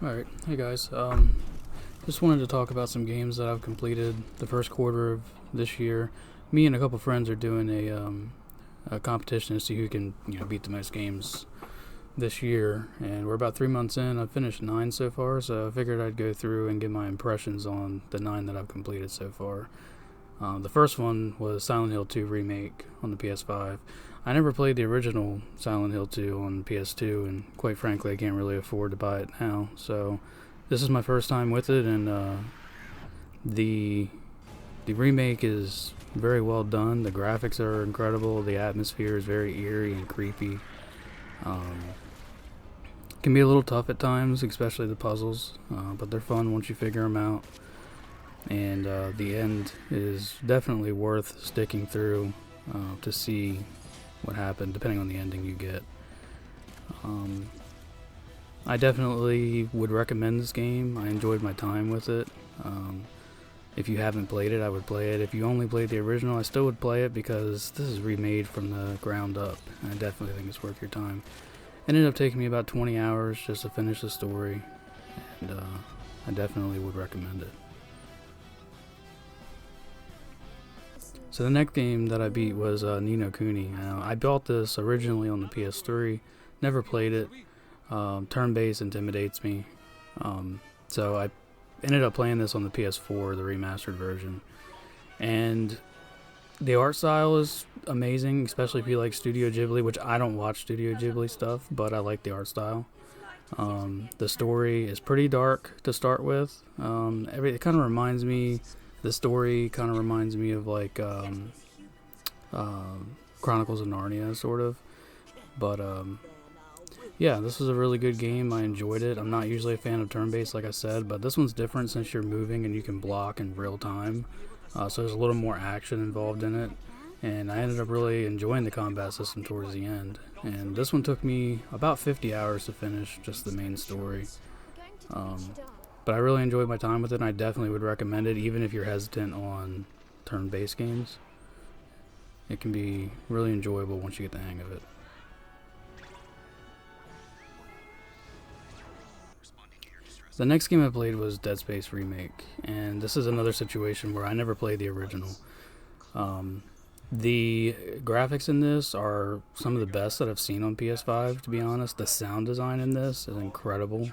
Alright, hey guys, just wanted to talk about some games that I've completed the first quarter of this year. Me and a couple friends are doing a competition to see who can, beat the most games this year, and we're about 3 months in. I've finished 9 so far, so I figured I'd go through and get my impressions on the 9 that I've completed so far. The first one was Silent Hill 2 Remake on the PS5. I never played the original Silent Hill 2 on PS2, and quite frankly, I can't really afford to buy it now. So this is my first time with it, and the remake is very well done. The graphics are incredible. The atmosphere is very eerie and creepy. Can be a little tough at times, especially the puzzles, but they're fun once you figure them out. And the end is definitely worth sticking through to see what happened, depending on the ending you get. I definitely would recommend this game. I enjoyed my time with it. If you haven't played it, I would play it. If you only played the original, I still would play it because this is remade from the ground up, and I definitely think it's worth your time. It ended up taking me about 20 hours just to finish the story, and I definitely would recommend it. So the next game that I beat was No Kuni. I bought this originally on the PS3, never played it. Turn-based intimidates me, so I ended up playing this on the PS4, the remastered version. And the art style is amazing, especially if you like Studio Ghibli, which I don't watch Studio Ghibli stuff, but I like the art style. The story is pretty dark to start with. It kind of reminds me... The story kind of reminds me of like Chronicles of Narnia, sort of. But yeah, this was a really good game. I enjoyed it. I'm not usually a fan of turn-based, like I said, but this one's different since you're moving and you can block in real time. So there's a little more action involved in it. And I ended up really enjoying the combat system towards the end. And this one took me about 50 hours to finish, just the main story. But I really enjoyed my time with it, and I definitely would recommend it, even if you're hesitant on turn-based games. It can be really enjoyable once you get the hang of it. The next game I played was Dead Space Remake, and this is another situation where I never played the original. The graphics in this are some of the best that I've seen on PS5, to be honest. The sound design in this is incredible.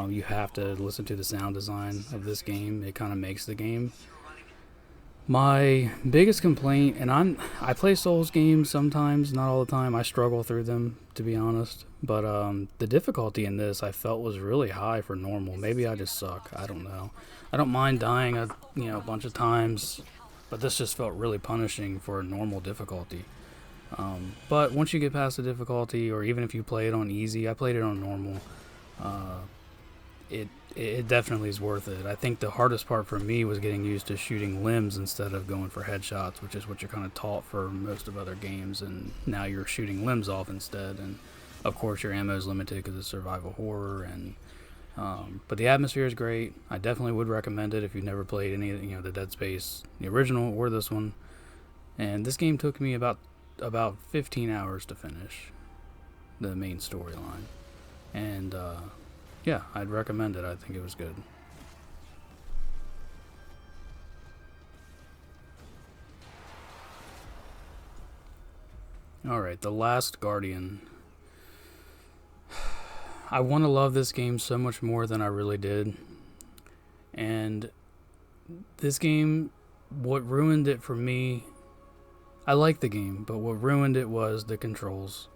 You have to listen to the sound design of this game. It kind of makes the game. My biggest complaint, and I play Souls games sometimes, not all the time. I struggle through them, to be honest. But the difficulty in this I felt was really high for normal. Maybe I just suck. I don't know. I don't mind dying a bunch of times, but this just felt really punishing for a normal difficulty. But once you get past the difficulty, or even if you play it on easy, I played it on normal. It definitely is worth it. I think the hardest part for me was getting used to shooting limbs instead of going for headshots, which is what you're kind of taught for most of other games, and now you're shooting limbs off instead. And of course your ammo is limited because it's survival horror, and but the atmosphere is great. I definitely would recommend it if you've never played any of the Dead Space, the original or this one. And this game took me about 15 hours to finish the main storyline, and yeah, I'd recommend it. I think it was good. Alright, The Last Guardian. I want to love this game so much more than I really did. And this game, what ruined it for me... I like the game, but what ruined it was the controls.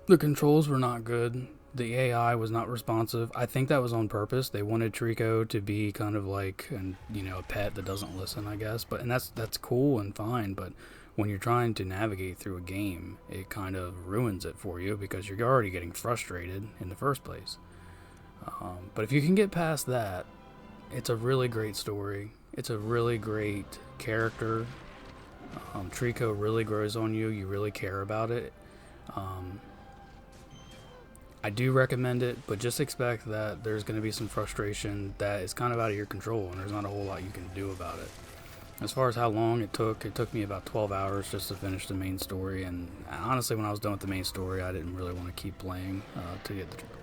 The controls were not good. The AI was not responsive. I think that was on purpose. They wanted Trico to be kind of like a pet that doesn't listen, I guess. And that's cool and fine, but when you're trying to navigate through a game, it kind of ruins it for you because you're already getting frustrated in the first place. But if you can get past that, it's a really great story. It's a really great character. Trico really grows on you. You really care about it. I do recommend it, but just expect that there's going to be some frustration that is kind of out of your control, and there's not a whole lot you can do about it. As far as how long it took me about 12 hours just to finish the main story. And honestly, when I was done with the main story, I didn't really want to keep playing to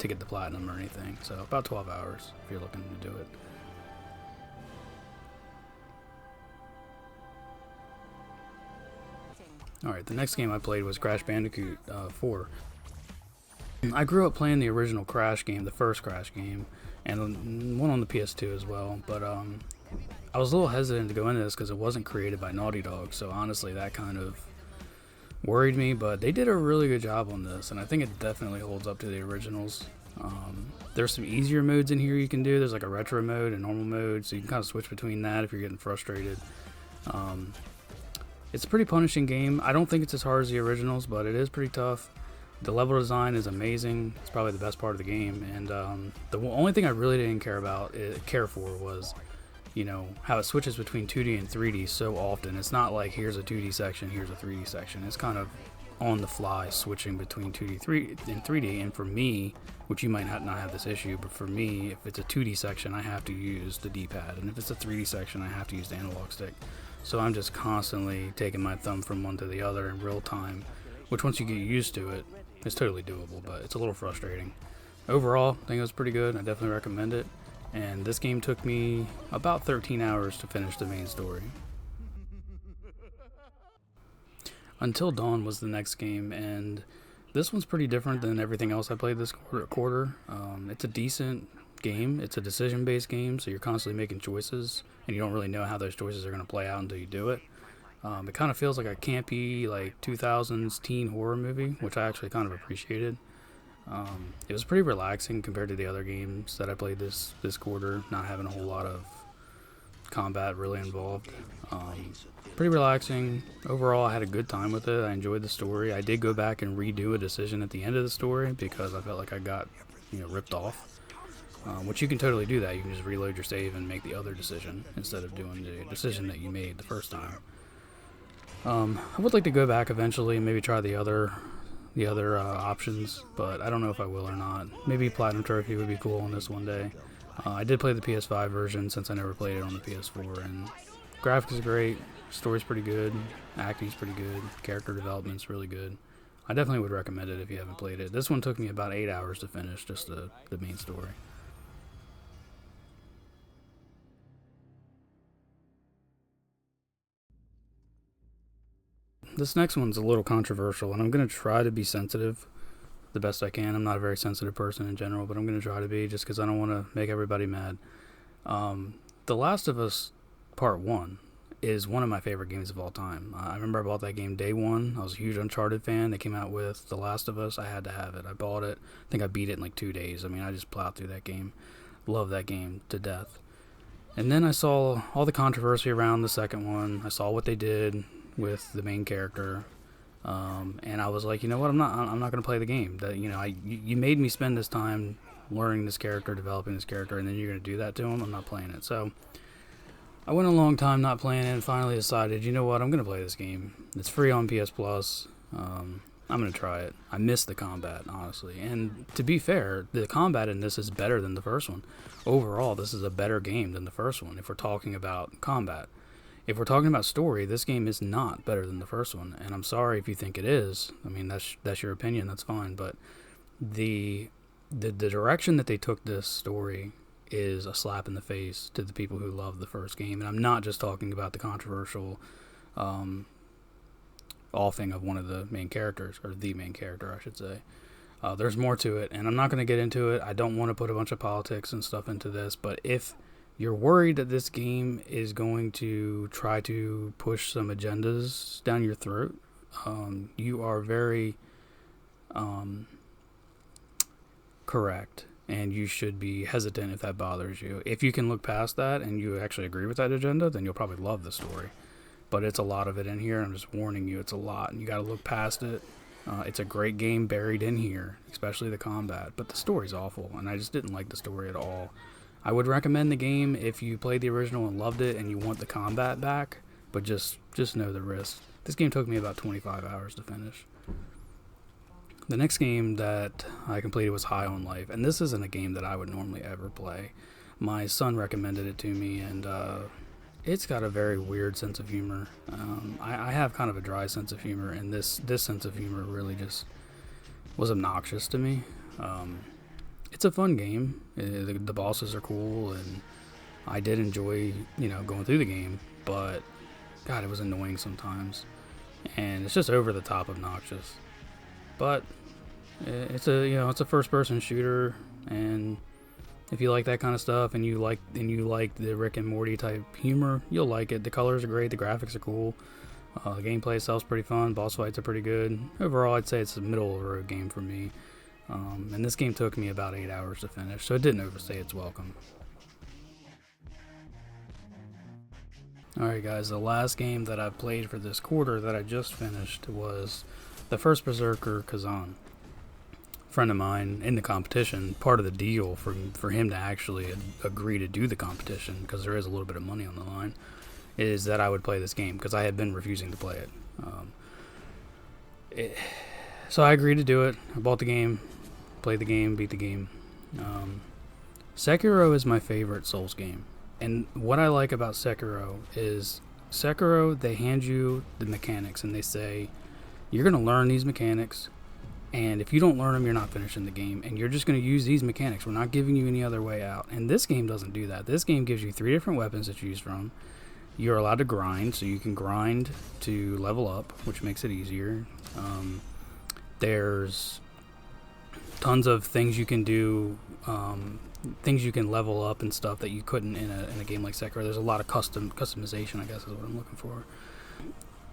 get the platinum or anything. So about 12 hours if you're looking to do it. Alright, the next game I played was Crash Bandicoot 4. I grew up playing the original Crash game, the first Crash game, and one on the PS2 as well, but I was a little hesitant to go into this because it wasn't created by Naughty Dog, so honestly that kind of worried me, but they did a really good job on this, and I think it definitely holds up to the originals. There's some easier modes in here you can do. There's like a retro mode and normal mode, so you can kind of switch between that if you're getting frustrated. It's a pretty punishing game. I don't think it's as hard as the originals, but it is pretty tough. The level design is amazing. It's probably the best part of the game, and the only thing I really didn't care for was, you know, how it switches between 2D and 3D so often. It's not like here's a 2D section, here's a 3D section. It's kind of on the fly switching between 2D and 3D, and for me, which you might not have this issue, but for me, if it's a 2D section, I have to use the D-pad, and if it's a 3D section, I have to use the analog stick. So I'm just constantly taking my thumb from one to the other in real time, which once you get used to it, it's totally doable, but it's a little frustrating. Overall, I think it was pretty good. I definitely recommend it. And this game took me about 13 hours to finish the main story. Until Dawn was the next game, and this one's pretty different than everything else I played this quarter. It's a decent game. It's a decision-based game, so you're constantly making choices, and you don't really know how those choices are going to play out until you do it. It kind of feels like a campy, like 2000s teen horror movie, which I actually kind of appreciated. It was pretty relaxing compared to the other games that I played this quarter, not having a whole lot of combat really involved. Pretty relaxing. Overall, I had a good time with it. I enjoyed the story. I did go back and redo a decision at the end of the story because I felt like I got, ripped off. Which you can totally do that. You can just reload your save and make the other decision instead of doing the decision that you made the first time. I would like to go back eventually and maybe try the other options, but I don't know if I will or not. Maybe Platinum Trophy would be cool on this one day. I did play the PS5 version since I never played it on the PS4, and graphics is great, story's pretty good, acting's pretty good, character development's really good. I definitely would recommend it if you haven't played it. This one took me about 8 hours to finish, just the main story. This next one's a little controversial, and I'm going to try to be sensitive the best I can. I'm not a very sensitive person in general, but I'm going to try to be just because I don't want to make everybody mad. The Last of Us Part 1 is one of my favorite games of all time. I remember I bought that game day one. I was a huge Uncharted fan. They came out with The Last of Us. I had to have it. I bought it. I think I beat it in like 2 days. I mean, I just plowed through that game. Love that game to death. And then I saw all the controversy around the second one. I saw what they did with the main character, and I was like, you know what, I'm not gonna play the game. That you made me spend this time learning this character, developing this character, and then you're gonna do that to him. I'm not playing it. So I went a long time not playing it, and finally decided, you know what, I'm gonna play this game. It's free on PS Plus. I'm gonna try it. I miss the combat, honestly, and to be fair, the combat in this is better than the first one. Overall, this is a better game than the first one if we're talking about combat. If we're talking about story, this game is not better than the first one, and I'm sorry if you think it is. I mean, that's your opinion, that's fine, but the direction that they took this story is a slap in the face to the people who love the first game, and I'm not just talking about the controversial offing of one of the main characters, or the main character, I should say. There's more to it, and I'm not going to get into it. I don't want to put a bunch of politics and stuff into this, but if you're worried that this game is going to try to push some agendas down your throat, you are very correct, and you should be hesitant if that bothers you. If you can look past that and you actually agree with that agenda, then you'll probably love the story. But it's a lot of it in here. I'm just warning you, it's a lot, and you got to look past it. It's a great game buried in here, especially the combat, but the story's awful, and I just didn't like the story at all. I would recommend the game if you played the original and loved it and you want the combat back, but just know the risk. This game took me about 25 hours to finish. The next game that I completed was High on Life, and this isn't a game that I would normally ever play. My son recommended it to me, and It's got a very weird sense of humor. I have kind of a dry sense of humor, and this sense of humor really just was obnoxious to me. Um, it's a fun game. The bosses are cool, and I did enjoy, going through the game. But God, it was annoying sometimes, and it's just over the top obnoxious. But it's a first person shooter, and if you like that kind of stuff and you like the Rick and Morty type humor, you'll like it. The colors are great, the graphics are cool, the gameplay itself's pretty fun, boss fights are pretty good. Overall, I'd say it's a middle of the road game for me. And this game took me about 8 hours to finish, so it didn't overstay its welcome. Alright guys, the last game that I played for this quarter that I just finished was the first Berserker, Khazan. Friend of mine in the competition, part of the deal for him to actually agree to do the competition, because there is a little bit of money on the line, is that I would play this game, because I had been refusing to play it. So I agreed to do it. I bought the game, played the game, beat the game. Sekiro is my favorite Souls game, and what I like about Sekiro is they hand you the mechanics and they say, you're going to learn these mechanics, and if you don't learn them, you're not finishing the game, and you're just going to use these mechanics. We're not giving you any other way out. And this game doesn't do that. This game gives you 3 different weapons to choose from. You're allowed to grind, so you can grind to level up, which makes it easier. There's tons of things you can do, things you can level up and stuff that you couldn't in a game like Sekiro. There's a lot of customization, I guess is what I'm looking for.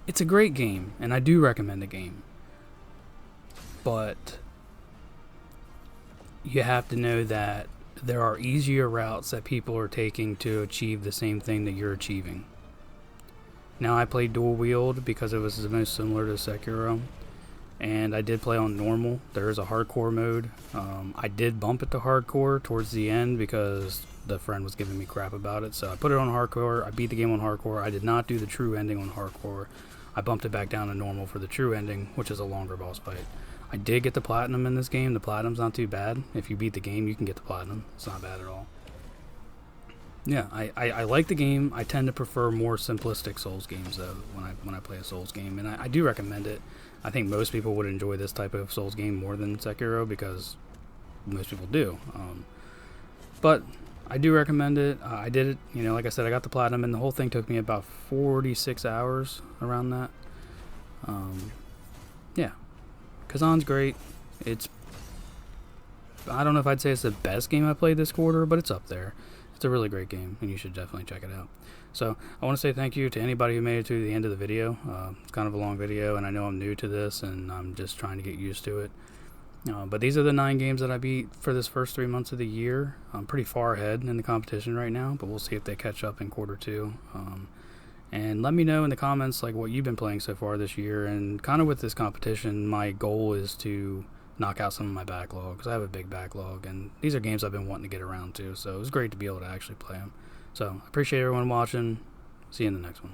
It's a great game, and I do recommend the game. But you have to know that there are easier routes that people are taking to achieve the same thing that you're achieving. Now, I played dual wield because it was the most similar to Sekiro, and I did play on normal. There is a hardcore mode. I did bump it to hardcore towards the end because the friend was giving me crap about it, so I put it on hardcore. I beat the game on hardcore. I did not do the true ending on hardcore. I bumped it back down to normal for the true ending, which is a longer boss fight. I did get the platinum in this game. The platinum's not too bad. If you beat the game, you can get the platinum. It's not bad at all. Yeah, I like the game. I tend to prefer more simplistic Souls games though when I play a Souls game, and I do recommend it. I think most people would enjoy this type of Souls game more than Sekiro because most people do. But I do recommend it. I did it, like I said, I got the platinum, and the whole thing took me about 46 hours around that. Yeah. Khazan's great. I don't know if I'd say it's the best game I played this quarter, but it's up there. It's a really great game, and you should definitely check it out. So I want to say thank you to anybody who made it to the end of the video. It's kind of a long video, and I know I'm new to this, and I'm just trying to get used to it. But these are the 9 games that I beat for this first 3 months of the year. I'm pretty far ahead in the competition right now, but we'll see if they catch up in quarter 2. And let me know in the comments like what you've been playing so far this year. And kind of with this competition, my goal is to knock out some of my backlog, because I have a big backlog, and these are games I've been wanting to get around to, so it was great to be able to actually play them. So I appreciate everyone watching. See you in the next one.